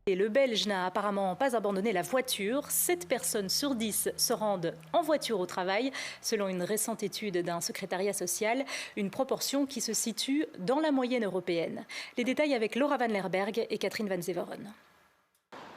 Et le Belge n'a apparemment pas abandonné la voiture. 7 personnes sur 10 se rendent en voiture au travail, selon une récente étude d'un secrétariat social, une proportion qui se situe dans la moyenne européenne. Les détails avec Laura Van Lerberg et Catherine Van Zeveren.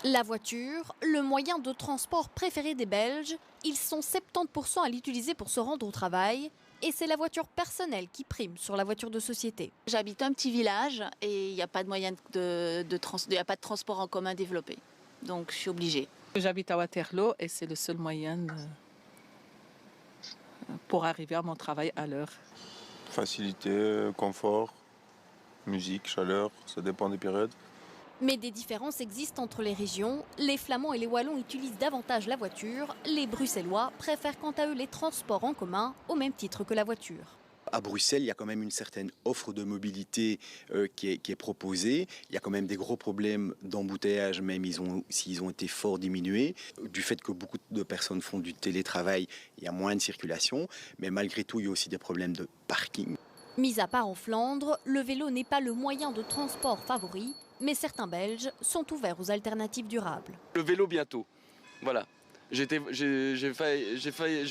La voiture, le moyen de transport préféré des Belges, ils sont 70% à l'utiliser pour se rendre au travail. Et c'est la voiture personnelle qui prime sur la voiture de société. J'habite un petit village et il n'y a pas de moyen y a pas de transport en commun développé. Donc je suis obligée. J'habite à Waterloo et c'est le seul moyen pour arriver à mon travail à l'heure. Facilité, confort, musique, chaleur, ça dépend des périodes. Mais des différences existent entre les régions. Les Flamands et les Wallons utilisent davantage la voiture. Les Bruxellois préfèrent quant à eux les transports en commun au même titre que la voiture. À Bruxelles, il y a quand même une certaine offre de mobilité qui est proposée. Il y a quand même des gros problèmes d'embouteillage, même s'ils ont été fort diminués. Du fait que beaucoup de personnes font du télétravail, il y a moins de circulation. Mais malgré tout, il y a aussi des problèmes de parking. Mis à part en Flandre, le vélo n'est pas le moyen de transport favori. Mais certains Belges sont ouverts aux alternatives durables. Le vélo bientôt, voilà. Je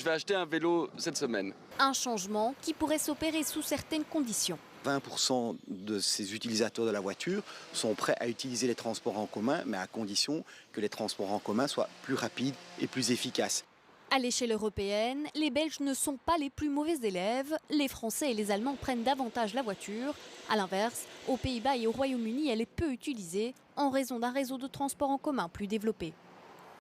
vais acheter un vélo cette semaine. Un changement qui pourrait s'opérer sous certaines conditions. 20% de ces utilisateurs de la voiture sont prêts à utiliser les transports en commun, mais à condition que les transports en commun soient plus rapides et plus efficaces. À l'échelle européenne, les Belges ne sont pas les plus mauvais élèves. Les Français et les Allemands prennent davantage la voiture. A l'inverse, aux Pays-Bas et au Royaume-Uni, elle est peu utilisée en raison d'un réseau de transport en commun plus développé.